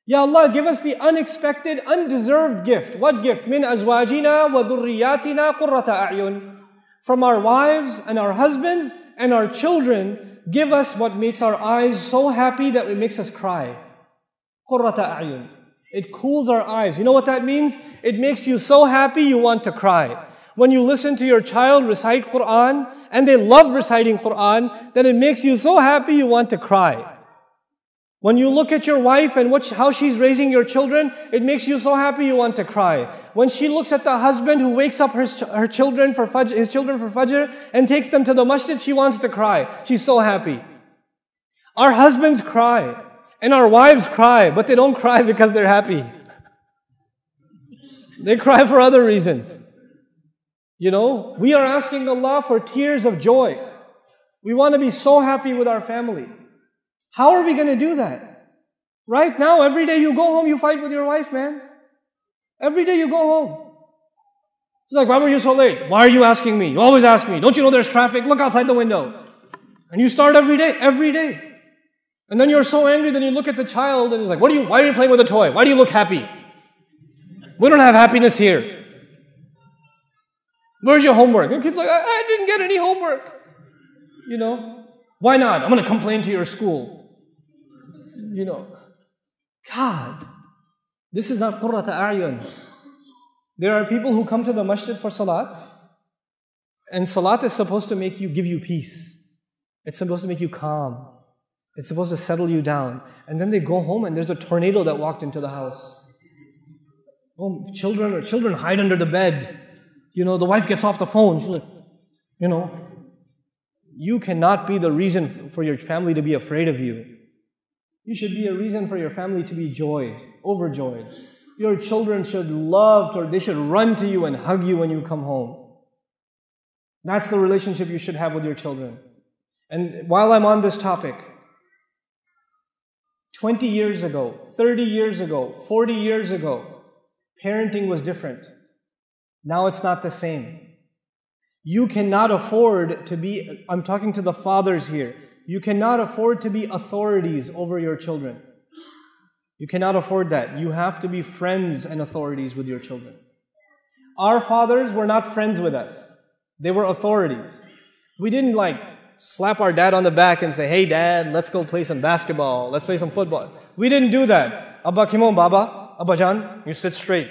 Ya Allah, give us the unexpected, undeserved gift. What gift? Min azwajina wa dhurriyatina qurrata a'yun. From our wives and our husbands and our children, give us what makes our eyes so happy that it makes us cry. Qurrata a'yun. It cools our eyes. You know what that means? It makes you so happy you want to cry. When you listen to your child recite Quran, and they love reciting Quran, then it makes you so happy you want to cry. When you look at your wife and how she's raising your children, it makes you so happy you want to cry. When she looks at the husband who wakes up his children for Fajr and takes them to the masjid, she wants to cry. She's so happy. Our husbands cry and our wives cry, but they don't cry because they're happy. They cry for other reasons. You know, we are asking Allah for tears of joy. We want to be so happy with our family. How are we going to do that? Right now, every day you go home, you fight with your wife, man. Every day you go home. It's like, why were you so late? Why are you asking me? You always ask me. Don't you know there's traffic? Look outside the window. And you start every day. And then you're so angry, then you look at the child and he's like, why are you playing with a toy? Why do you look happy? We don't have happiness here. Where's your homework? Your kid's like, I didn't get any homework. You know, why not? I'm going to complain to your school. You know, God, this is not qurrata a'yun. There are people who come to the masjid for salat, and salat is supposed to give you peace. It's supposed to make you calm. It's supposed to settle you down. And then they go home and there's a tornado that walked into the house. Oh, children hide under the bed. You know, the wife gets off the phone. She's like, you know, you cannot be the reason for your family to be afraid of you. You should be a reason for your family to be overjoyed. Your children should they should run to you and hug you when you come home. That's the relationship you should have with your children. And while I'm on this topic, 20 years ago, 30 years ago, 40 years ago, parenting was different. Now it's not the same. You cannot afford to be, I'm talking to the fathers here, you cannot afford to be authorities over your children. You cannot afford that. You have to be friends and authorities with your children. Our fathers were not friends with us. They were authorities. We didn't slap our dad on the back and say, hey dad, let's go play some basketball, let's play some football. We didn't do that. Abba Kimon, Baba, Abba Jan, you sit straight.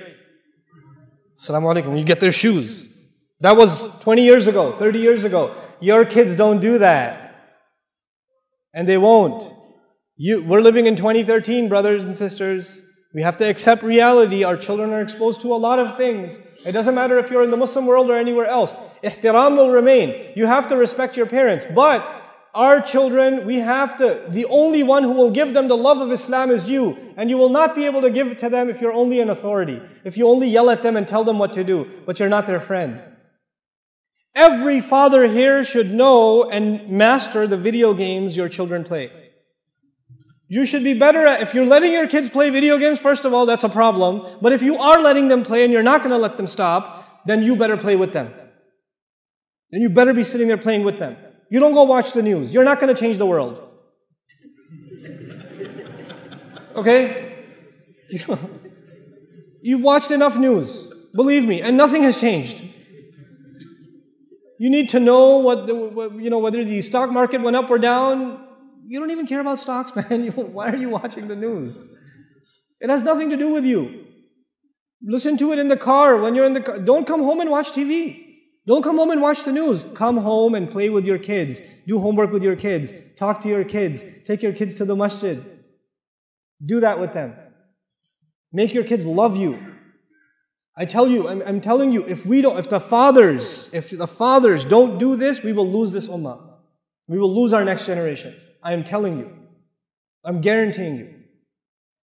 Assalamu alaikum. You get their shoes. That was 20 years ago, 30 years ago. Your kids don't do that. And they won't. We're living in 2013, brothers and sisters. We have to accept reality. Our children are exposed to a lot of things. It doesn't matter if you're in the Muslim world or anywhere else. Ihtiram will remain. You have to respect your parents. But our children, the only one who will give them the love of Islam is you. And you will not be able to give it to them if you're only an authority. If you only yell at them and tell them what to do, but you're not their friend. Every father here should know and master the video games your children play. You should be better if you're letting your kids play video games, first of all, that's a problem. But if you are letting them play and you're not going to let them stop, then you better play with them. Then you better be sitting there playing with them. You don't go watch the news. You're not going to change the world. Okay? You've watched enough news, believe me, and nothing has changed. You need to know whether the stock market went up or down. You don't even care about stocks, man. Why are you watching the news? It has nothing to do with you. Listen to it in the car. When you're in the car, don't come home and watch TV. Don't come home and watch the news. Come home and play with your kids. Do homework with your kids. Talk to your kids. Take your kids to the masjid. Do that with them. Make your kids love you. I'm telling you, if the fathers don't do this, we will lose this ummah. We will lose our next generation. I am telling you. I'm guaranteeing you.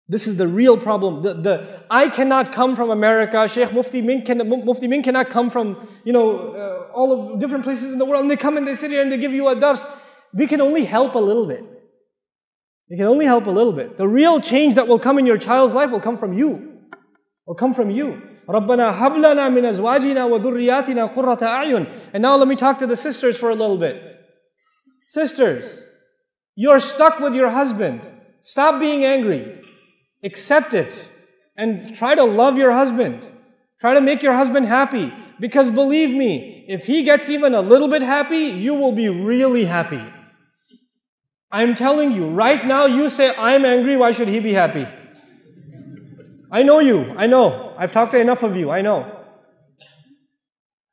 This is the real problem. I cannot come from America. Sheikh Mufti Min cannot come from, all of different places in the world. And they come and they sit here and they give you a dars. We can only help a little bit. We can only help a little bit. The real change that will come in your child's life will come from you. Will come from you. رَبَّنَا هَبْ لَنَا مِنْ أَزْوَاجِنَا وَذُرِّيَّاتِنَا قُرَّةَ أَعْيُنٍ. And now let me talk to the sisters for a little bit. Sisters, you're stuck with your husband. Stop being angry. Accept it. And try to love your husband. Try to make your husband happy. Because believe me, if he gets even a little bit happy, you will be really happy. I'm telling you, right now you say, I'm angry, why should he be happy? I know you, I know. I've talked to enough of you, I know.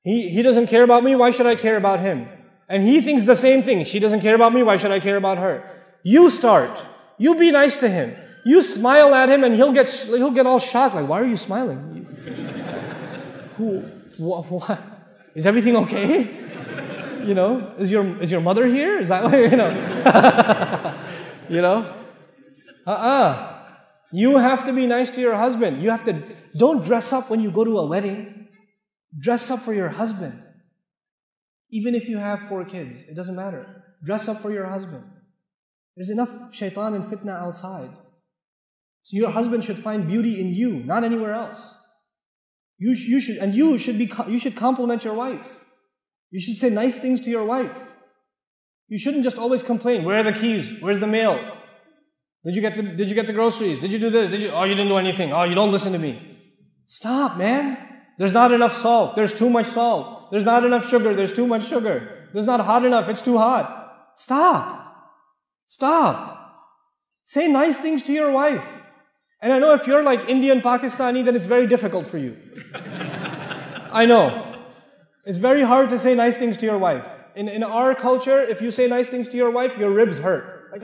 He doesn't care about me, why should I care about him? And he thinks the same thing. She doesn't care about me, why should I care about her? You start. You be nice to him. You smile at him and he'll get all shocked, like, why are you smiling? What? Is everything okay? You know, is your mother here? Is that why, you know? You know? You have to be nice to your husband. Don't dress up when you go to a wedding. Dress up for your husband. Even if you have 4 kids, it doesn't matter. Dress up for your husband. There's enough shaitan and fitna outside. So your husband should find beauty in you, not anywhere else. You should compliment your wife. You should say nice things to your wife. You shouldn't just always complain. Where are the keys? Where's the mail? Did you get the groceries? Did you do this? Oh, you didn't do anything. Oh, you don't listen to me. Stop, man. There's not enough salt. There's too much salt. There's not enough sugar. There's too much sugar. There's not hot enough. It's too hot. Stop. Stop. Say nice things to your wife. And I know if you're like Indian, Pakistani, then it's very difficult for you. I know. It's very hard to say nice things to your wife. In our culture, if you say nice things to your wife, your ribs hurt. Like,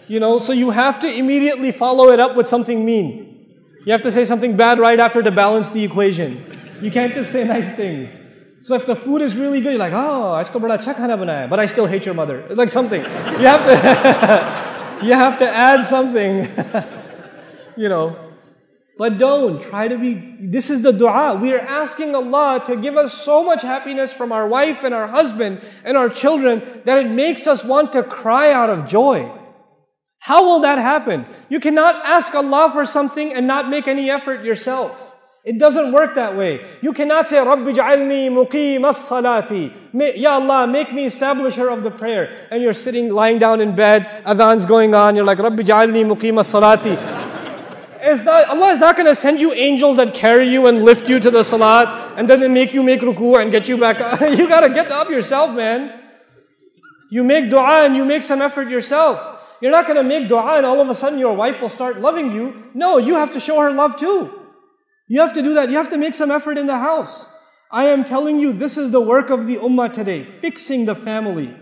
you know, so you have to immediately follow it up with something mean. You have to say something bad right after to balance the equation. You can't just say nice things. So if the food is really good, you're like, oh, aaj to bada acha khana banaya, but I still hate your mother. Like something. You have to, you have to add something, you know. But don't try to be, this is the dua. We are asking Allah to give us so much happiness from our wife and our husband and our children that it makes us want to cry out of joy. How will that happen? You cannot ask Allah for something and not make any effort yourself. It doesn't work that way. You cannot say, Rabbi ja'alni muqim as-salati. Ya Allah, make me establisher of the prayer. And you're sitting, lying down in bed, adhan's going on, you're like, Rabbi ja'alni muqim as-salati. Allah is not going to send you angels that carry you and lift you to the salat and then they make you make ruku and get you back up. You got to get up yourself, man. You make dua and you make some effort yourself. You're not going to make dua and all of a sudden your wife will start loving you. No, you have to show her love too. You have to do that. You have to make some effort in the house. I am telling you, this is the work of the ummah today, fixing the family.